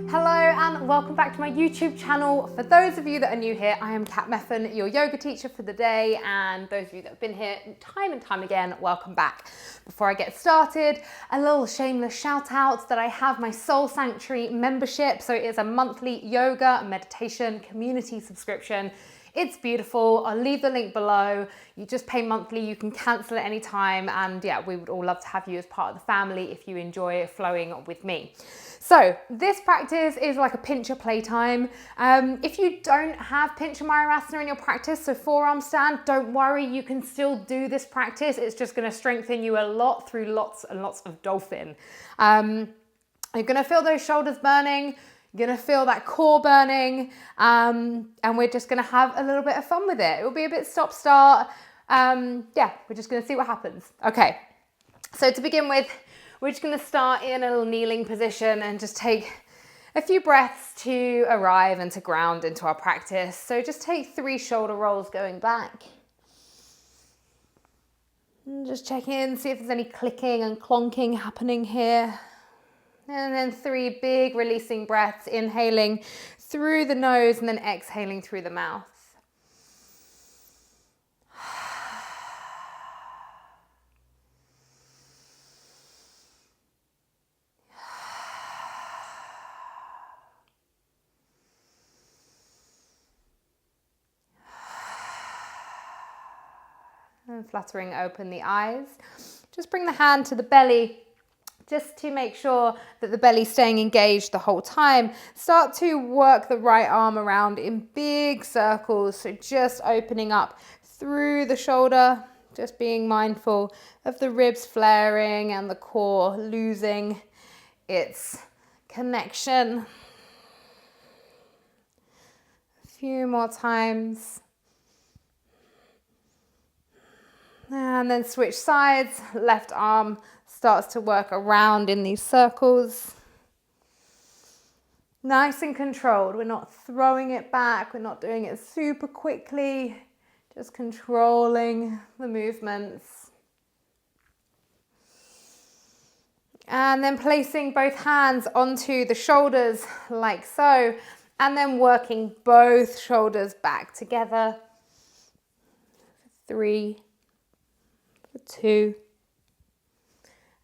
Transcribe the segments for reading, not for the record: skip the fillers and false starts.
Hello and welcome back to my YouTube channel. For those of you that are new here, I am Meffan, your yoga teacher for the day, and those of you that have been here time and time again, welcome back. Before I get started, a little shameless shout out that I have my Soul Sanctuary membership. So it is a monthly yoga, meditation, community subscription. It's beautiful. I'll leave the link below. You just pay monthly, you can cancel at any time, and yeah, we would all love to have you as part of the family if you enjoy flowing with me. So this practice is like a Pincha playtime. If you don't have Pincha mayurasana in your practice, so forearm stand, don't worry, you can still do this practice. It's just gonna strengthen you a lot through lots and lots of Dolphin. You're gonna feel those shoulders burning, you're gonna feel that core burning, and we're just gonna have a little bit of fun with it. It will be a bit stop-start. Yeah, we're just gonna see what happens. Okay, so to begin with, we're just gonna start in a little kneeling position and just take a few breaths to arrive and to ground into our practice. So just take 3 shoulder rolls going back. And just check in, see if there's any clicking and clonking happening here. And then 3 big releasing breaths, inhaling through the nose and then exhaling through the mouth. And fluttering open the eyes. Just bring the hand to the belly, just to make sure that the belly's staying engaged the whole time. Start to work the right arm around in big circles. So just opening up through the shoulder, just being mindful of the ribs flaring and the core losing its connection. A few more times. And then switch sides, left arm starts to work around in these circles. Nice and controlled. We're not throwing it back. We're not doing it super quickly. Just controlling the movements. And then placing both hands onto the shoulders like so. And then working both shoulders back together. 3, 2,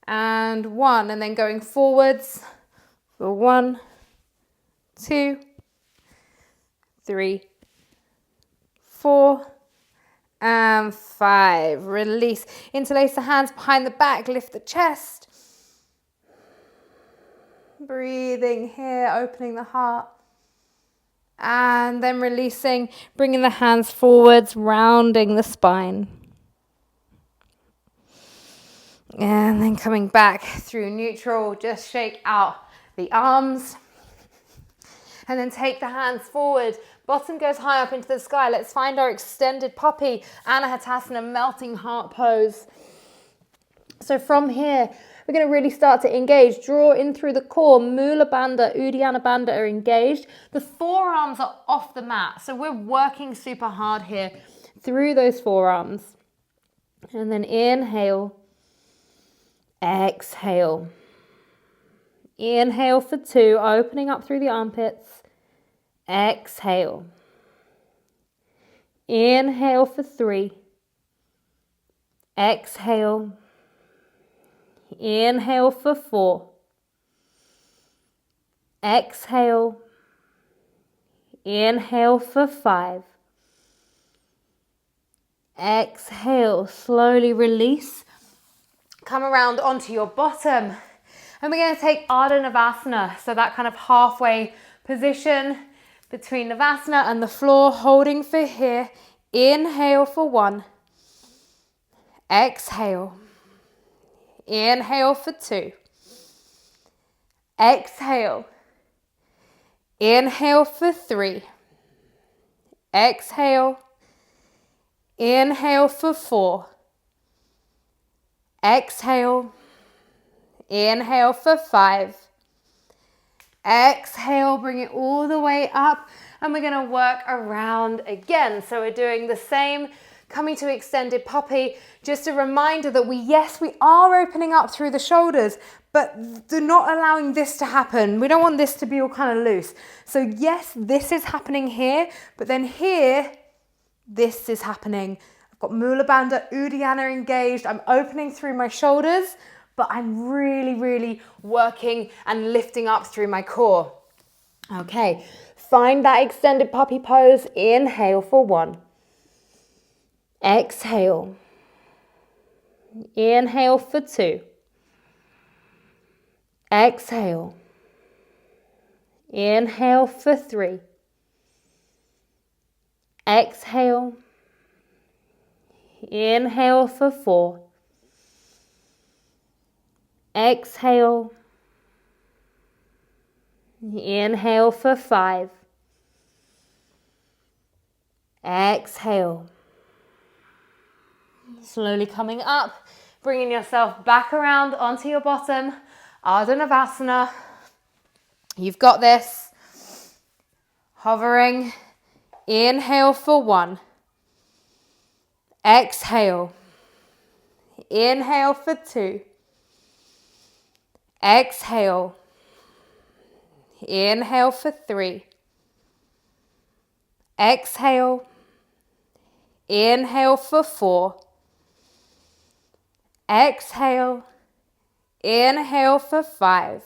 and 1, and then going forwards for 1, 2, 3, 4, and 5. Release. Interlace the hands behind the back, lift the chest. Breathing here, opening the heart. And then releasing, bringing the hands forwards, rounding the spine. And then coming back through neutral, just shake out the arms. And then take the hands forward. Bottom goes high up into the sky. Let's find our extended puppy, Anahatasana, melting heart pose. So from here, we're going to really start to engage. Draw in through the core. Mula Bandha, Uddiyana Bandha are engaged. The forearms are off the mat. So we're working super hard here through those forearms. And then inhale. Exhale. Inhale for 2, opening up through the armpits. Exhale. Inhale for 3. Exhale. Inhale for 4. Exhale. Inhale for 5. Exhale. Slowly release. Come around onto your bottom, and we're going to take Ardha Navasana, so that kind of halfway position between Navasana and the floor, holding for here. Inhale for 1, exhale, inhale for 2, exhale, inhale for 3, exhale, inhale for 4, exhale, inhale for 5, exhale, bring it all the way up, and we're going to work around again. So we're doing the same, coming to extended puppy. Just a reminder that we are opening up through the shoulders, but they're not allowing this to happen. We don't want this to be all kind of loose. So yes, this is happening here, but then here, this is happening. I've got Mula Bandha, Uddiyana engaged. I'm opening through my shoulders, but I'm really, really working and lifting up through my core. Okay, find that extended puppy pose. Inhale for 1. Exhale. Inhale for 2. Exhale. Inhale for 3. Exhale. Inhale for 4. Exhale. Inhale for 5. Exhale. Slowly coming up, bringing yourself back around onto your bottom. Ardha Navasana. You've got this. Hovering. Inhale for 1. Exhale. Inhale for 2. Exhale. Inhale for 3. Exhale. Inhale for 4. Exhale. Inhale for 5.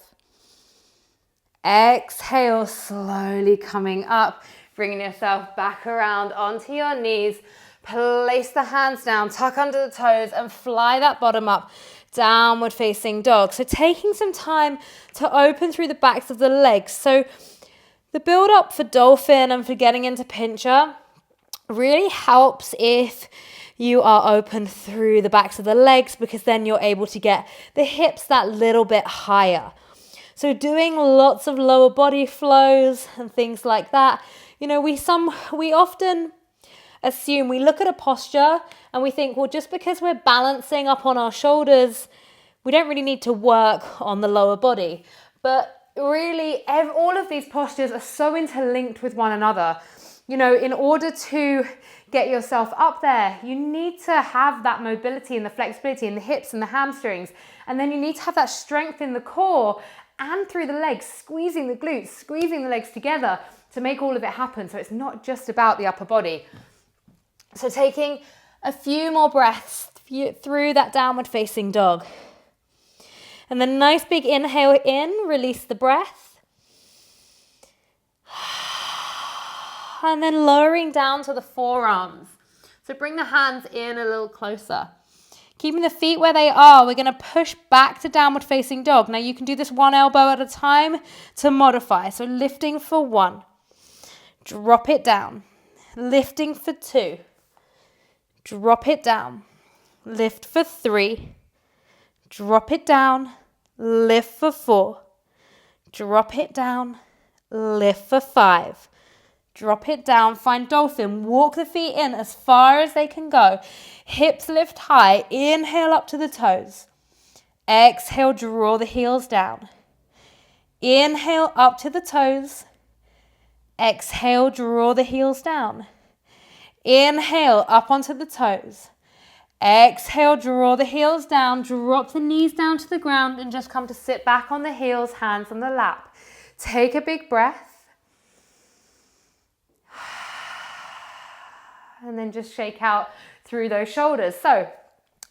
Exhale, slowly coming up, bringing yourself back around onto your knees. Place the hands down, tuck under the toes and fly that bottom up, downward facing dog. So taking some time to open through the backs of the legs. So the build up for Dolphin and for getting into Pincha really helps if you are open through the backs of the legs, because then you're able to get the hips that little bit higher. So doing lots of lower body flows and things like that. You know, we often assume, we look at a posture and we think, well, just because we're balancing up on our shoulders, we don't really need to work on the lower body. But really, all of these postures are so interlinked with one another. You know, in order to get yourself up there, you need to have that mobility and the flexibility in the hips and the hamstrings. And then you need to have that strength in the core and through the legs, squeezing the glutes, squeezing the legs together to make all of it happen. So it's not just about the upper body. So taking a few more breaths through that downward facing dog. And then nice big inhale in, release the breath. And then lowering down to the forearms. So bring the hands in a little closer. Keeping the feet where they are, we're going to push back to downward facing dog. Now you can do this one elbow at a time to modify. So lifting for 1. Drop it down. Lifting for 2. Drop it down. Lift for 3. Drop it down. Lift for 4. Drop it down. Lift for 5. Drop it down, find Dolphin, walk the feet in as far as they can go. Hips lift high, inhale up to the toes. Exhale, draw the heels down. Inhale up to the toes. Exhale, draw the heels down. Inhale up onto the toes. Exhale, draw the heels down, drop the knees down to the ground and just come to sit back on the heels, hands on the lap. Take a big breath. And then just shake out through those shoulders. So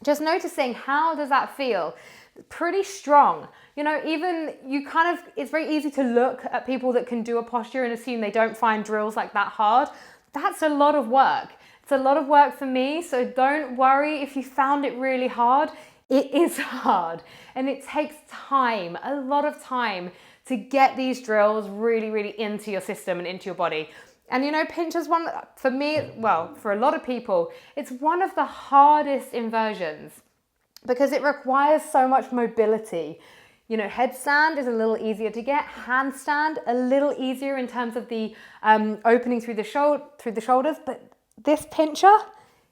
just noticing, how does that feel? Pretty strong. You know, it's very easy to look at people that can do a posture and assume they don't find drills like that hard. That's a lot of work. It's a lot of work for me. So don't worry if you found it really hard. It is hard and it takes time, a lot of time to get these drills really, really into your system and into your body. And you know, Pincha's one, for me, well, for a lot of people, it's one of the hardest inversions because it requires so much mobility. You know, headstand is a little easier to get, handstand a little easier in terms of the opening through the shoulders, but this Pincha,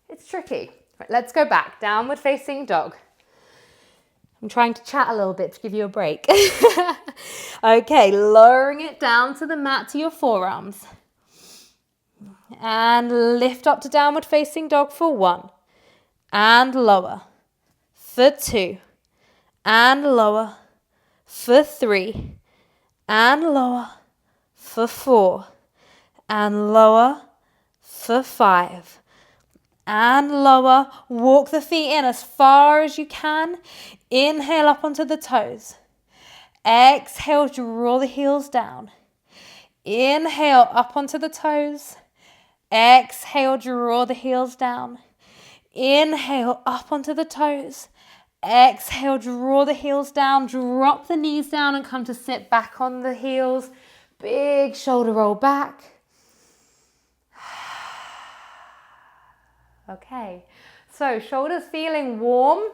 it's tricky. Right, let's go back, downward facing dog. I'm trying to chat a little bit to give you a break. Okay, lowering it down to the mat to your forearms. And lift up to downward facing dog for 1. And lower. For 2. And lower. for 3, and lower for 4, and lower for 5, and lower. Walk the feet in as far as you can. Inhale up onto the toes. Exhale, draw the heels down. Inhale up onto the toes. Exhale, draw the heels down. Inhale up onto the toes. Exhale, draw the heels down. Drop the knees down and come to sit back on the heels. Big shoulder roll back. Okay, so shoulders feeling warm,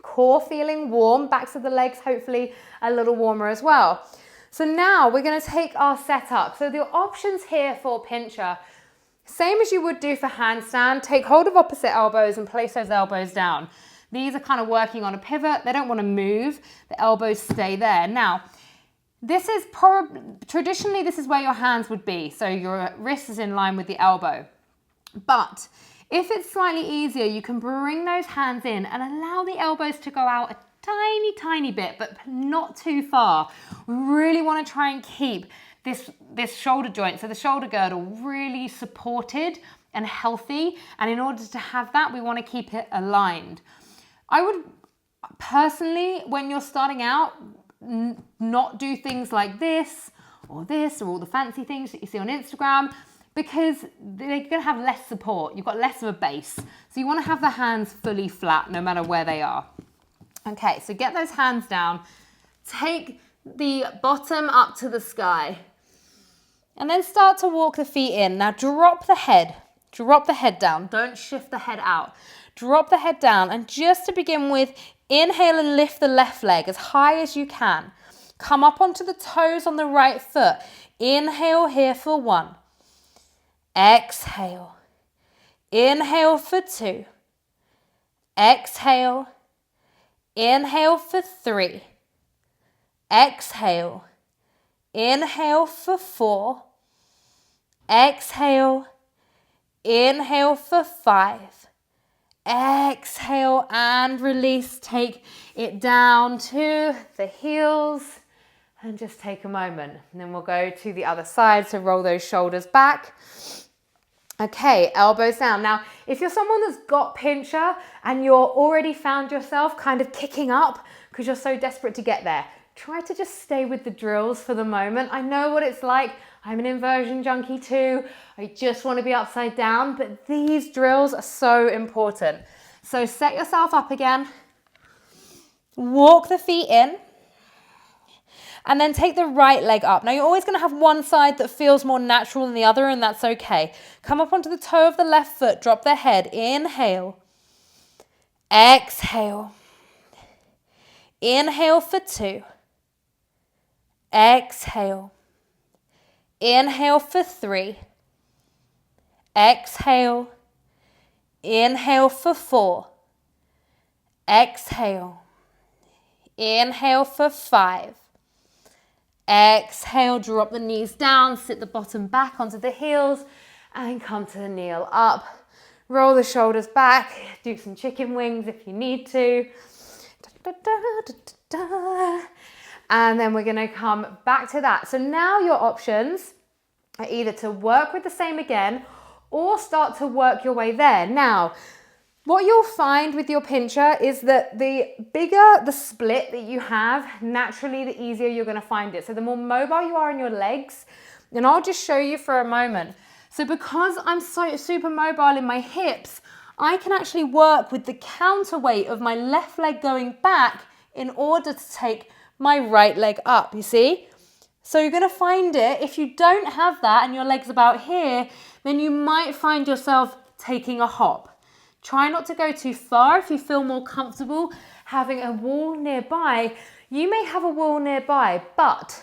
core feeling warm, backs of the legs hopefully a little warmer as well. So now we're going to take our setup. So the options here for Pincha, same as you would do for handstand, take hold of opposite elbows and place those elbows down. These are kind of working on a pivot. They don't want to move. The elbows stay there. Now, this is traditionally, this is where your hands would be. So your wrist is in line with the elbow. But if it's slightly easier, you can bring those hands in and allow the elbows to go out a tiny, tiny bit, but not too far. We really want to try and keep this shoulder joint, so the shoulder girdle, really supported and healthy. And in order to have that, we want to keep it aligned. I would personally, when you're starting out, not do things like this or all the fancy things that you see on Instagram, because they're going to have less support. You've got less of a base. So you want to have the hands fully flat no matter where they are. Okay, so get those hands down. Take the bottom up to the sky. And then start to walk the feet in. Now drop the head. Drop the head down. Don't shift the head out. Drop the head down. And just to begin with, inhale and lift the left leg as high as you can. Come up onto the toes on the right foot. Inhale here for 1. Exhale. Inhale for 2. Exhale. Inhale for 3. Exhale. Inhale for 4. Exhale. Inhale for 5. Exhale and release. Take it down to the heels and just take a moment. And then we'll go to the other side. So roll those shoulders back. Okay, elbows down. Now, if you're someone that's got Pincha and you're already found yourself kind of kicking up because you're so desperate to get there, try to just stay with the drills for the moment. I know what it's like. I'm an inversion junkie too. I just want to be upside down, but these drills are so important. So set yourself up again. Walk the feet in. And then take the right leg up. Now you're always going to have one side that feels more natural than the other, and that's okay. Come up onto the toe of the left foot, drop the head, inhale, exhale, inhale for 2, exhale, inhale for 3, exhale, inhale for 4, exhale, inhale for 5, exhale, drop the knees down, sit the bottom back onto the heels and come to the kneel up. Roll the shoulders back, do some chicken wings if you need to. And then we're gonna come back to that. So now your options are either to work with the same again or start to work your way there. Now, what you'll find with your Pincha is that the bigger the split that you have, naturally the easier you're going to find it. So the more mobile you are in your legs, and I'll just show you for a moment. So because I'm so super mobile in my hips, I can actually work with the counterweight of my left leg going back in order to take my right leg up, you see? So you're going to find it, if you don't have that and your leg's about here, then you might find yourself taking a hop. Try not to go too far. If you feel more comfortable having a wall nearby, you may have a wall nearby, but,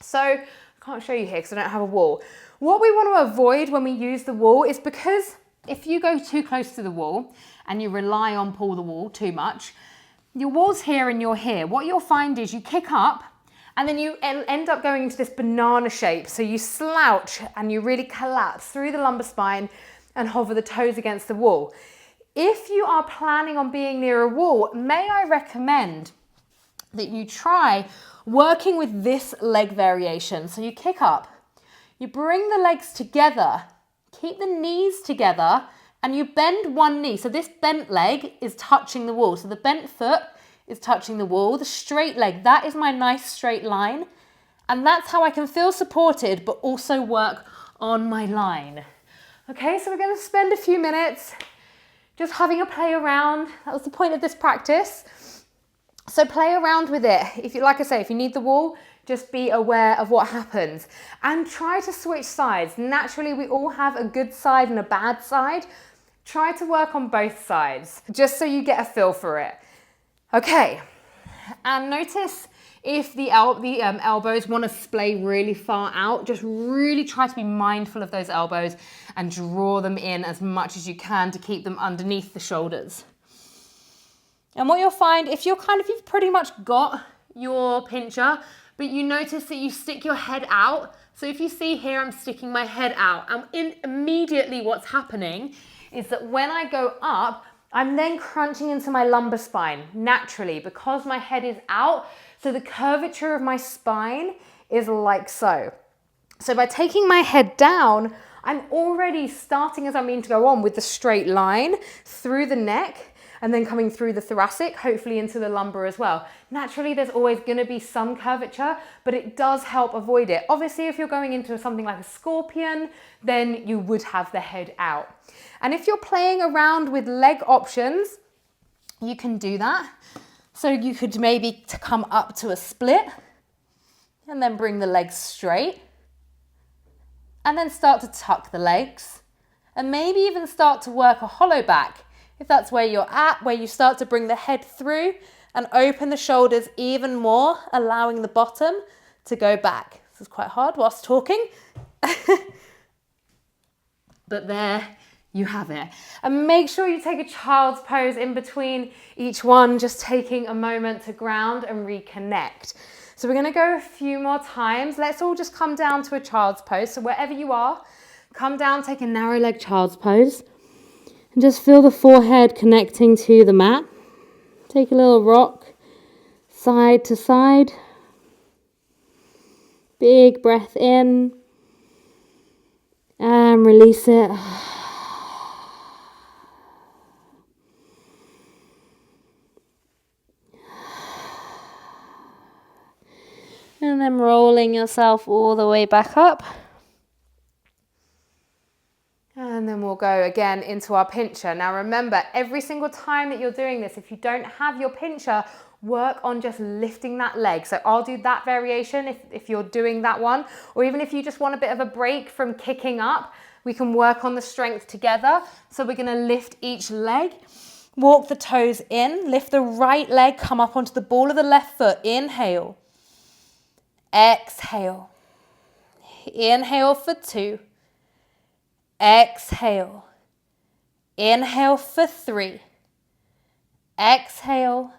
so I can't show you here because I don't have a wall. What we want to avoid when we use the wall is, because if you go too close to the wall and you rely on pull the wall too much, your wall's here and you're here. What you'll find is you kick up and then you end up going into this banana shape. So you slouch and you really collapse through the lumbar spine and hover the toes against the wall. If you are planning on being near a wall, may I recommend that you try working with this leg variation. So you kick up, you bring the legs together, keep the knees together, and you bend one knee. So this bent leg is touching the wall. So the bent foot is touching the wall. The straight leg, that is my nice straight line. And that's how I can feel supported, but also work on my line. Okay, so we're going to spend a few minutes just having a play around. That was the point of this practice. So play around with it. If you, like I say, if you need the wall, just be aware of what happens and try to switch sides. Naturally, we all have a good side and a bad side. Try to work on both sides just so you get a feel for it. Okay, and notice if the elbows want to splay really far out, just really try to be mindful of those elbows and draw them in as much as you can to keep them underneath the shoulders. And what you'll find, if you've pretty much got your pincher, but you notice that you stick your head out. So if you see here, I'm sticking my head out, and immediately what's happening is that when I go up, I'm then crunching into my lumbar spine naturally because my head is out. So the curvature of my spine is like so. So by taking my head down, I'm already starting as I mean to go on with the straight line through the neck and then coming through the thoracic, hopefully into the lumbar as well. Naturally, there's always going to be some curvature, but it does help avoid it. Obviously, if you're going into something like a scorpion, then you would have the head out. And if you're playing around with leg options, you can do that. So you could maybe come up to a split and then bring the legs straight and then start to tuck the legs and maybe even start to work a hollow back. If that's where you're at, where you start to bring the head through and open the shoulders even more, allowing the bottom to go back. This is quite hard whilst talking. But there you have it. And make sure you take a child's pose in between each one, just taking a moment to ground and reconnect. So we're going to go a few more times. Let's all just come down to a child's pose. So wherever you are, come down, take a narrow leg child's pose. And just feel the forehead connecting to the mat. Take a little rock, side to side. Big breath in. And release it. And then rolling yourself all the way back up. And then we'll go again into our pincher. Now remember, every single time that you're doing this, if you don't have your pincher, work on just lifting that leg. So I'll do that variation if you're doing that one, or even if you just want a bit of a break from kicking up, we can work on the strength together. So we're gonna lift each leg, walk the toes in, lift the right leg, come up onto the ball of the left foot, inhale, exhale, inhale for 2, exhale, inhale for 3, exhale,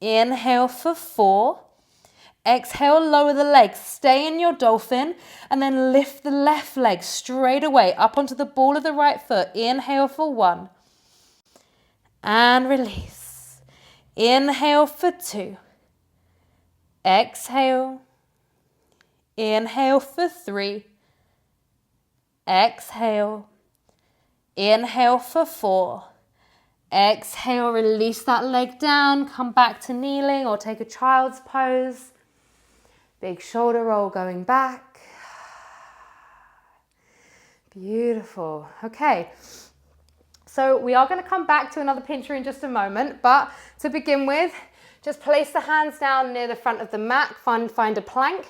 inhale for 4, exhale, lower the legs, stay in your dolphin, and then lift the left leg straight away up onto the ball of the right foot, inhale for 1, and release, inhale for 2, exhale, inhale for 3, exhale, inhale for 4, exhale, release that leg down, come back to kneeling or take a child's pose. Big shoulder roll going back. Beautiful. Okay, so we are going to come back to another pincher in just a moment, but to begin with, just place the hands down near the front of the mat, find a plank,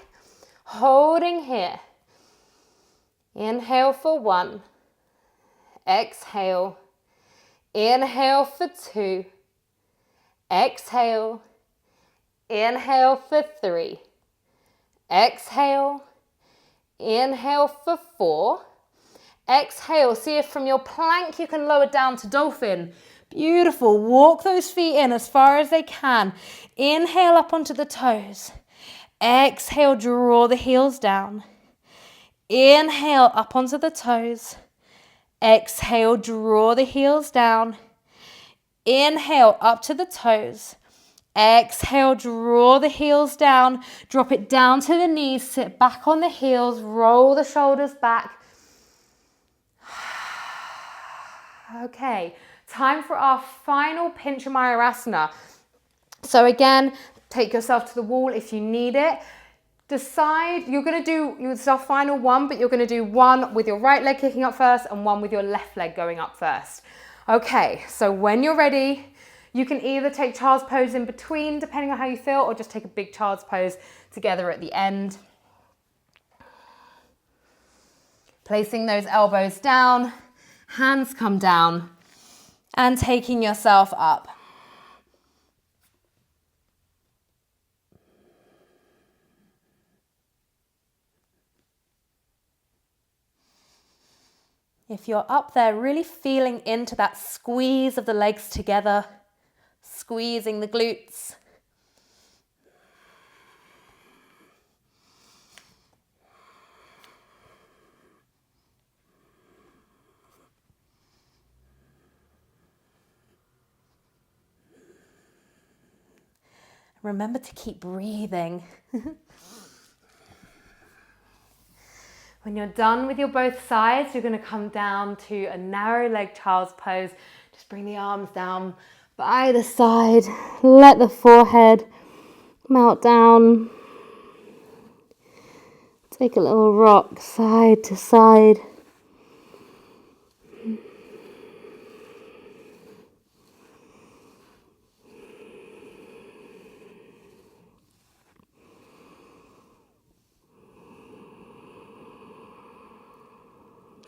holding here. Inhale for 1, exhale, inhale for 2, exhale, inhale for 3, exhale, inhale for 4, exhale. See if from your plank you can lower down to dolphin. Beautiful. Walk those feet in as far as they can. Inhale up onto the toes. Exhale, draw the heels down. Inhale up onto the toes. Exhale, draw the heels down. Inhale up to the toes. Exhale, draw the heels down, drop it down to the knees, sit back on the heels, roll the shoulders back. Okay, time for our final Pincha mayurasana. So again, take yourself to the wall if you need it. Decide, you're going to do your final one, but you're going to do one with your right leg kicking up first and one with your left leg going up first. Okay, so when you're ready, you can either take child's pose in between, depending on how you feel, or just take a big child's pose together at the end. Placing those elbows down, hands come down, and taking yourself up. If you're up there, really feeling into that squeeze of the legs together, squeezing the glutes. Remember to keep breathing. When you're done with your both sides, you're going to come down to a narrow leg child's pose. Just bring the arms down by the side. Let the forehead melt down. Take a little rock side to side.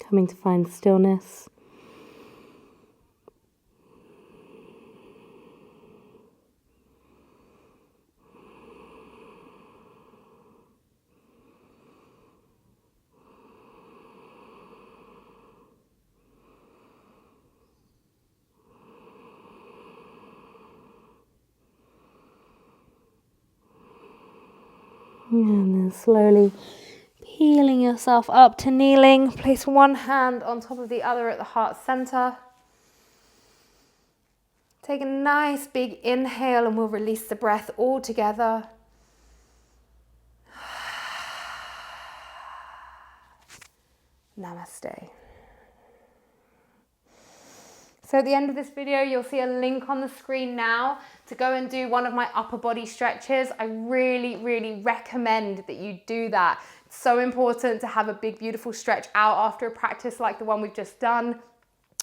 Coming to find stillness. And then slowly peeling yourself up to kneeling. Place one hand on top of the other at the heart center. Take a nice big inhale and we'll release the breath all together. Namaste. So at the end of this video, you'll see a link on the screen now to go and do one of my upper body stretches. I really, really recommend that you do that. It's so important to have a big, beautiful stretch out after a practice like the one we've just done.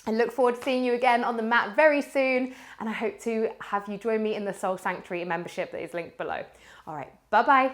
I look forward to seeing you again on the mat very soon, and I hope to have you join me in the Soul Sanctuary membership that is linked below. All right, bye-bye.